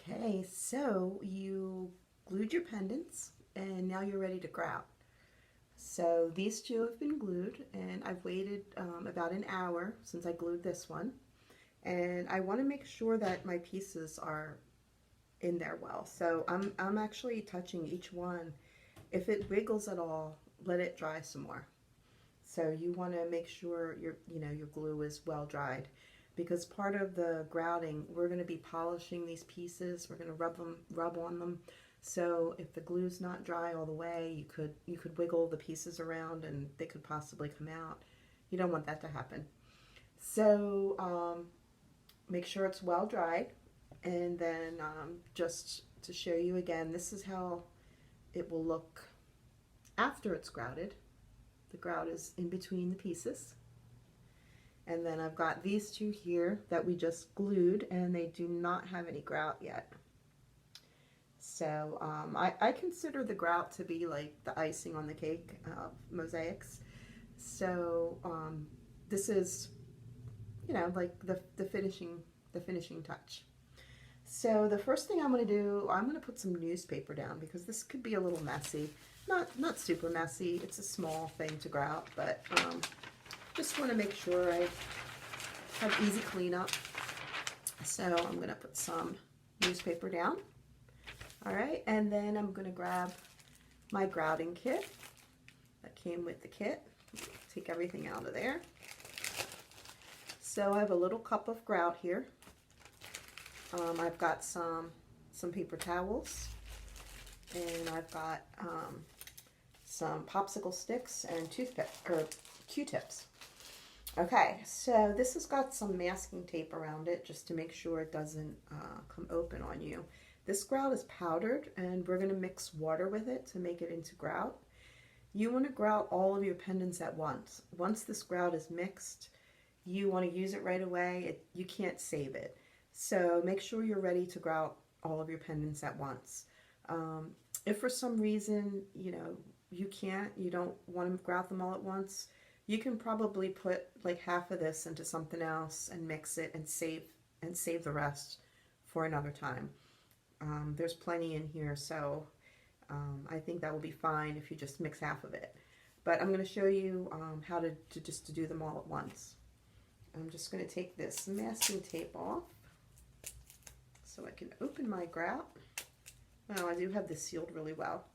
Okay, so you glued your pendants and now you're ready to grout. So these two have been glued and I've waited about an hour since I glued this one. And I want to make sure that my pieces are in there well. So I'm actually touching each one. If it wiggles at all, let it dry some more. So you want to make sure your glue is well dried, because part of the grouting, we're going to be polishing these pieces. We're going to rub on them. So if the glue's not dry all the way, you could wiggle the pieces around and they could possibly come out. You don't want that to happen. So make sure it's well dried, and then just to show you again, this is how it will look after it's grouted. The grout is in between the pieces. And then I've got these two here that we just glued, and they do not have any grout yet. So I consider the grout to be like the icing on the cake of Mosaics. So this is, like the finishing touch. So the first thing I'm going to do, I'm going to put some newspaper down because this could be a little messy. Not super messy. It's a small thing to grout, but just want to make sure I have easy cleanup. So I'm going to put some newspaper down. All right, and then I'm going to grab my grouting kit that came with the kit. Take everything out of there. So I have a little cup of grout here. I've got some paper towels, and I've got some popsicle sticks and Q-tips. Okay, so this has got some masking tape around it just to make sure it doesn't come open on you. This grout is powdered, and we're going to mix water with it to make it into grout. You want to grout all of your pendants at once. Once this grout is mixed, you want to use it right away. You can't save it. So make sure you're ready to grout all of your pendants at once. If for some reason, you don't want to grout them all at once, you can probably put like half of this into something else and mix it and save the rest for another time. There's plenty in here, so I think that will be fine if you just mix half of it. But I'm going to show you how to do them all at once. I'm just going to take this masking tape off so I can open my grout. Well, I do have this sealed really well.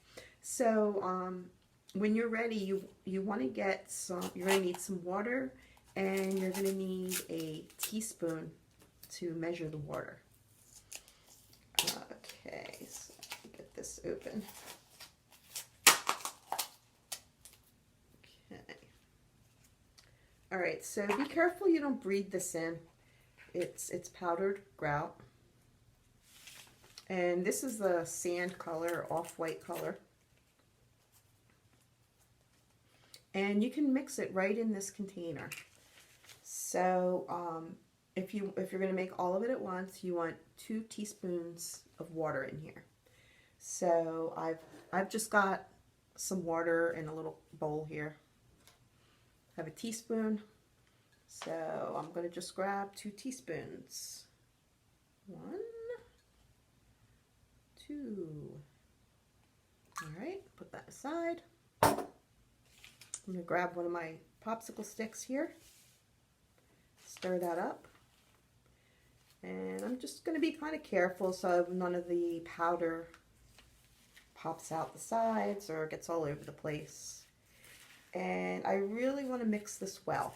So when you're ready, you want to get you're going to need some water, and you're going to need a teaspoon to measure the water. Okay, so get this open. Okay. All right, so be careful you don't breathe this in. It's powdered grout. And this is the sand color, off-white color. And you can mix it right in this container. So if you're going to make all of it at once, you want 2 teaspoons of water in here. So I've just got some water in a little bowl here. I have a teaspoon. So I'm going to just grab 2 teaspoons. 1, 2. All right, put that aside. I'm going to grab one of my popsicle sticks here. Stir that up. And I'm just going to be kind of careful so none of the powder pops out the sides or gets all over the place. And I really want to mix this well.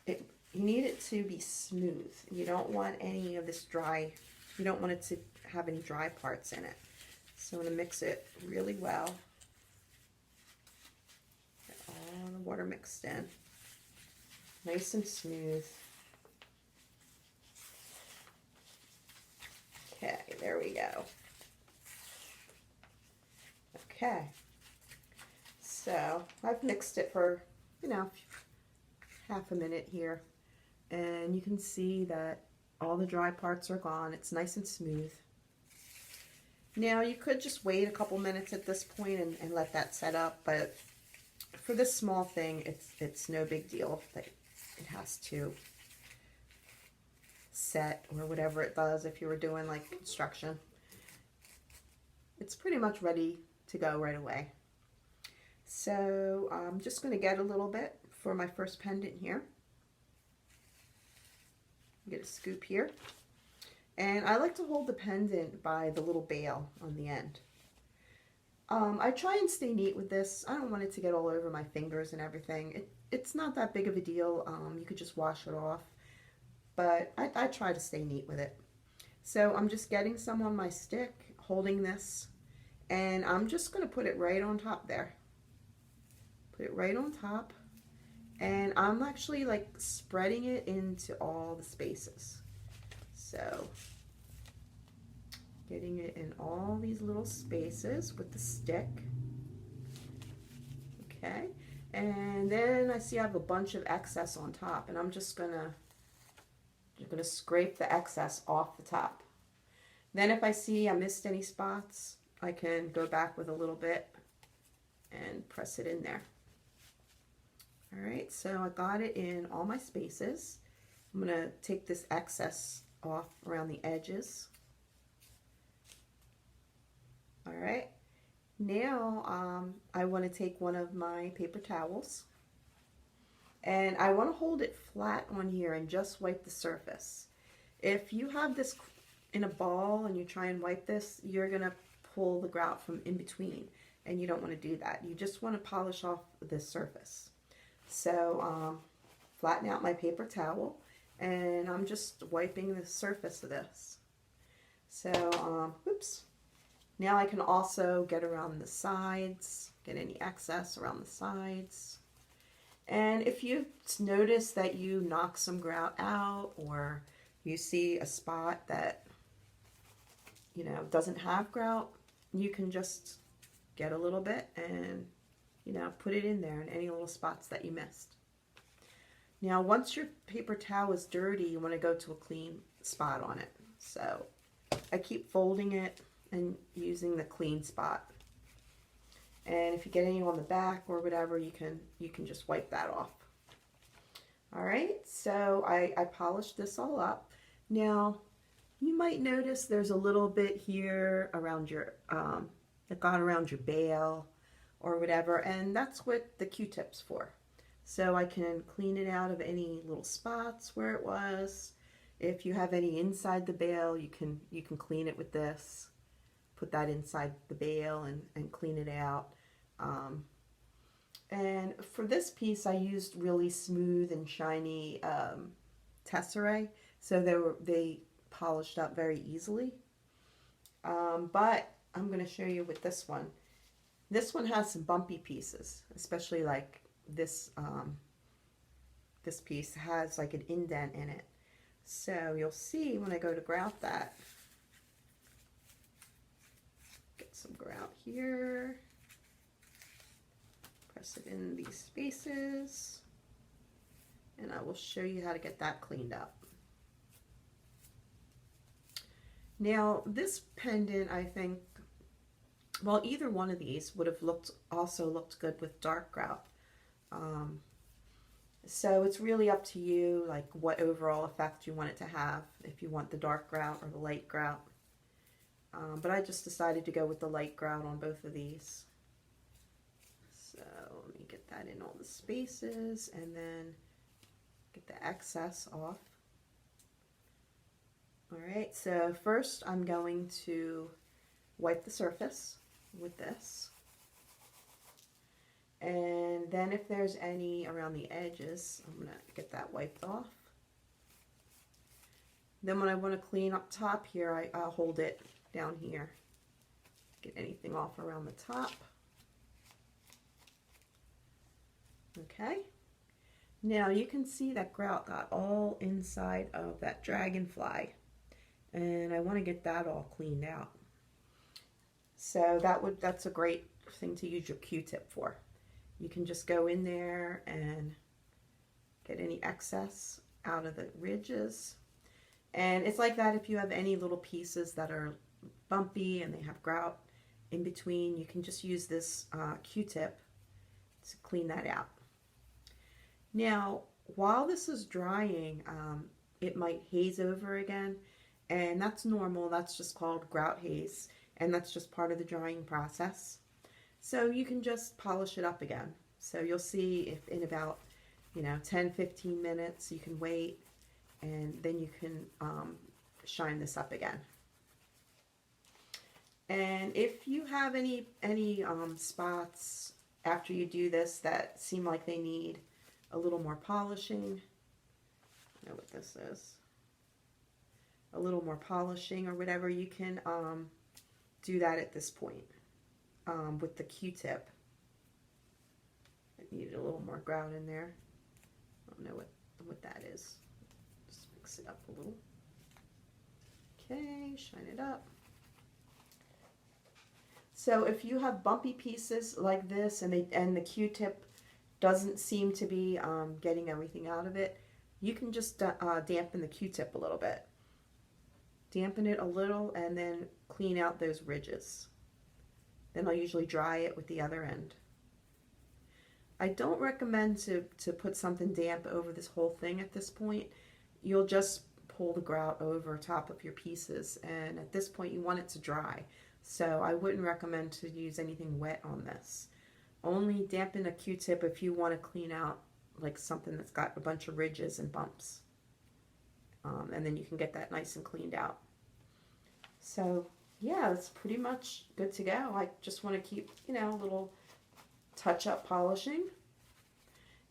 You need it to be smooth. You don't want any of this dry, you don't want it to have any dry parts in it. So I'm going to mix it really well. Get all the water mixed in. Nice and smooth. Okay, there we go. Okay, so I've mixed it for, half a minute here, and you can see that all the dry parts are gone. It's nice and smooth. Now you could just wait a couple minutes at this point and let that set up, but for this small thing, it's no big deal that it has to set or whatever it does if you were doing like construction. It's pretty much ready to go right away. So I'm just going to get a little bit for my first pendant here. Get a scoop here. And I like to hold the pendant by the little bail on the end. I try and stay neat with this. I don't want it to get all over my fingers and everything. It's not that big of a deal. You could just wash it off. But I try to stay neat with it. So I'm just getting some on my stick, holding this. And I'm just going to put it right on top there. Put it right on top. And I'm actually like spreading it into all the spaces. So getting it in all these little spaces with the stick. Okay. And then I see I have a bunch of excess on top, and I'm just gonna scrape the excess off the top. Then if I see I missed any spots, I can go back with a little bit and press it in there. All right, so I got it in all my spaces. I'm gonna take this excess off around the edges. All right, now I want to take one of my paper towels and I want to hold it flat on here and just wipe the surface. If you have this in a ball and you try and wipe this, you're gonna pull the grout from in between, and you don't want to do that. You just want to polish off the surface. So flatten out my paper towel, and I'm just wiping the surface of this. So oops. Now I can also get around the sides, get any excess around the sides. And if you notice that you knock some grout out, or you see a spot that, you know, doesn't have grout, you can just get a little bit and, you know, put it in there in any little spots that you missed. Now, once your paper towel is dirty, you want to go to a clean spot on it. So I keep folding it and using the clean spot. And if you get any on the back or whatever, you can just wipe that off. All right, so I polished this all up. Now, you might notice there's a little bit here around your, that got around your bail or whatever, and that's what the Q-tip's for. So I can clean it out of any little spots where it was. If you have any inside the bail, you can clean it with this. Put that inside the bail and clean it out. And for this piece, I used really smooth and shiny tesserae, so they polished up very easily. But I'm going to show you with this one. This one has some bumpy pieces, especially like this. This piece has like an indent in it, so you'll see when I go to grout that. Get some grout here. Press it in these spaces, and I will show you how to get that cleaned up. Now, this pendant, I think, well, either one of these would have also looked good with dark grout. So it's really up to you, like what overall effect you want it to have, if you want the dark grout or the light grout. But I just decided to go with the light grout on both of these. So let me get that in all the spaces and then get the excess off. All right, so first I'm going to wipe the surface with this. And then if there's any around the edges, I'm going to get that wiped off. Then when I want to clean up top here, I'll hold it down here. Get anything off around the top. Okay. Now you can see that grout got all inside of that dragonfly. And I want to get that all cleaned out. So that's a great thing to use your Q-tip for. You can just go in there and get any excess out of the ridges. And it's like that if you have any little pieces that are bumpy and they have grout in between, you can just use this Q-tip to clean that out. Now, while this is drying, it might haze over again, and that's normal. That's just called grout haze, and that's just part of the drying process. So you can just polish it up again. So you'll see if in about, 10-15 minutes you can wait, and then you can shine this up again. And if you have any spots after you do this that seem like they need a little more polishing, I know what this is, a little more polishing or whatever, you can do that at this point with the Q-tip. I needed a little more grout in there. I don't know what that is. Just mix it up a little. Okay, shine it up. So if you have bumpy pieces like this and the Q-tip doesn't seem to be getting everything out of it, you can just dampen the Q-tip a little bit. Dampen it a little and then clean out those ridges. Then I'll usually dry it with the other end. I don't recommend to put something damp over this whole thing at this point. You'll just pull the grout over top of your pieces, and at this point you want it to dry. So I wouldn't recommend to use anything wet on this. Only dampen a Q-tip if you want to clean out like something that's got a bunch of ridges and bumps. And then you can get that nice and cleaned out. So yeah, that's pretty much good to go. I just want to keep, a little touch-up polishing.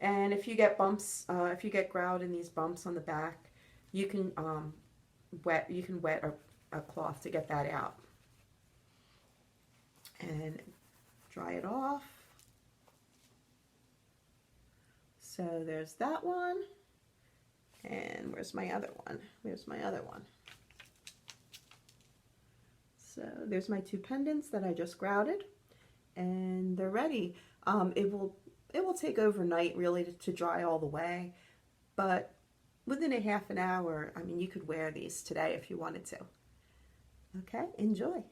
And if you get bumps, if you get grout in these bumps on the back, you can wet a cloth to get that out. And dry it off. So there's that one. And where's my other one? Where's my other one? So there's my two pendants that I just grouted, and they're ready. It will take overnight really to dry all the way, but within a half an hour, I mean, you could wear these today if you wanted to. Okay, enjoy.